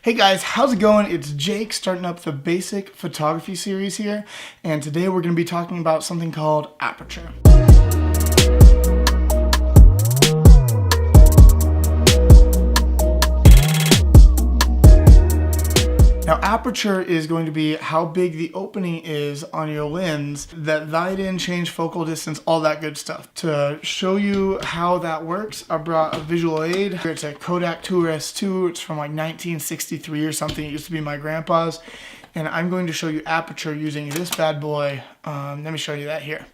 Hey guys, how's it going? It's Jake starting up the basic photography series here, and today we're going to be talking about something called Aperture. Now, aperture is going to be how big the opening is on your lens, that light in, change focal distance, all that good stuff. To show you how that works, I brought a visual aid. It's a Kodak 2S2. It's from like 1963 or something. It used to be my grandpa's. And I'm going to show you aperture using this bad boy. Let me show you that here.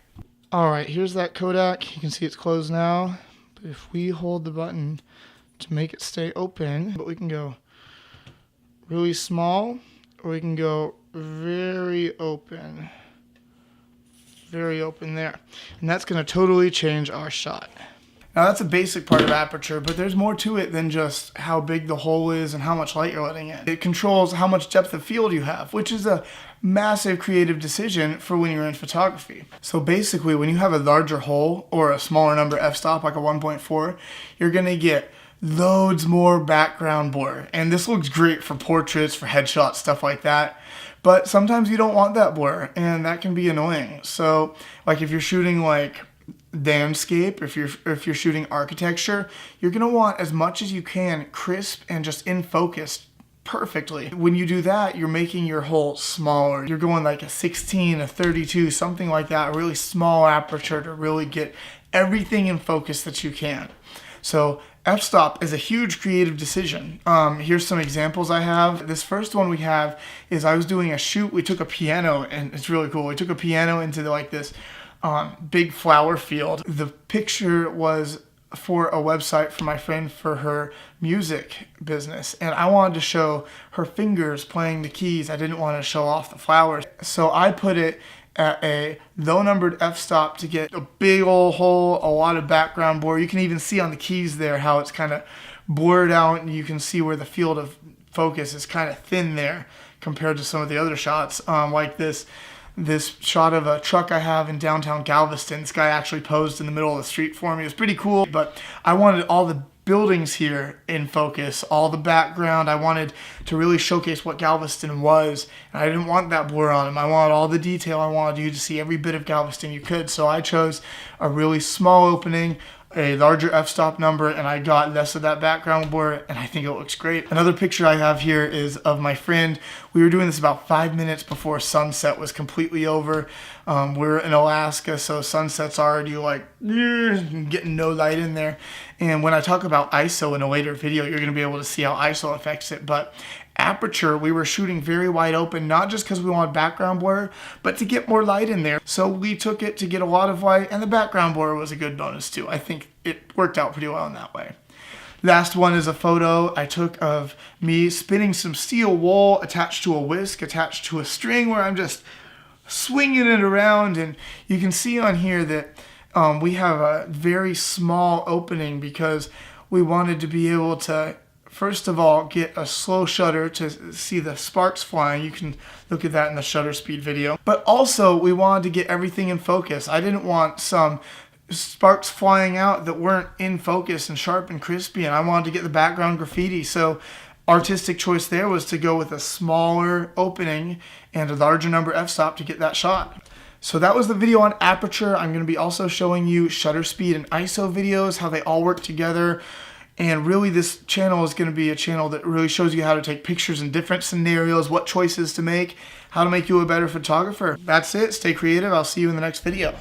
All right, here's that Kodak. You can see it's closed now. But if we hold the button to make it stay open, but we can go really small, or we can go very open there. And that's going to totally change our shot. Now that's a basic part of aperture, but there's more to it than just how big the hole is and how much light you're letting in. It controls how much depth of field you have, which is a massive creative decision for when you're in photography. So basically, when you have a larger hole or a smaller number f-stop, like a 1.4, you're going to get loads more background blur. And this looks great for portraits, for headshots, stuff like that. But sometimes you don't want that blur, and that can be annoying. So like if you're shooting like landscape, if you're shooting architecture, you're gonna want as much as you can crisp and just in focus perfectly. When you do that, you're making your hole smaller. You're going like a 16, a 32, something like that, a really small aperture to really get everything in focus that you can. So f-stop is a huge creative decision. Here's some examples I have. This first one we have is I was doing a shoot. We took a piano, and it's really cool. We took a piano into like this big flower field. The picture was for a website for my friend for her music business, and I wanted to show her fingers playing the keys. I didn't want to show off the flowers. So I put it at a low numbered f-stop to get a big old hole, a lot of background blur. You can even see on the keys there how it's kind of blurred out, and you can see where the field of focus is kind of thin there compared to some of the other shots. Like this shot of a truck I have in downtown Galveston. This guy actually posed in the middle of the street for me. It was pretty cool, but I wanted all the buildings here in focus, all the background. I wanted to really showcase what Galveston was, and I didn't want that blur on him. I wanted all the detail. I wanted you to see every bit of Galveston you could, so I chose a really small opening, a larger f-stop number, and I got less of that background blur, and I think it looks great. Another picture I have here is of my friend. We were doing this about 5 minutes before sunset was completely over. We're in Alaska, so sunset's already like getting no light in there. And when I talk about ISO in a later video, you're going to be able to see how ISO affects it. But aperture, we were shooting very wide open, not just because we wanted background blur, but to get more light in there. So we took it to get a lot of light, and the background blur was a good bonus too. I think it worked out pretty well in that way. Last one is a photo I took of me spinning some steel wool attached to a whisk, attached to a string, where I'm just swinging it around. And you can see on here that we have a very small opening because we wanted to be able to, first of all, get a slow shutter to see the sparks flying. You can look at that in the shutter speed video. But also, we wanted to get everything in focus. I didn't want some sparks flying out that weren't in focus and sharp and crispy, and I wanted to get the background graffiti. So artistic choice there was to go with a smaller opening and a larger number f-stop to get that shot. So that was the video on aperture. I'm going to be also showing you shutter speed and ISO videos, how they all work together. And really, this channel is going to be a channel that really shows you how to take pictures in different scenarios, what choices to make, how to make you a better photographer. That's it. Stay creative. I'll see you in the next video.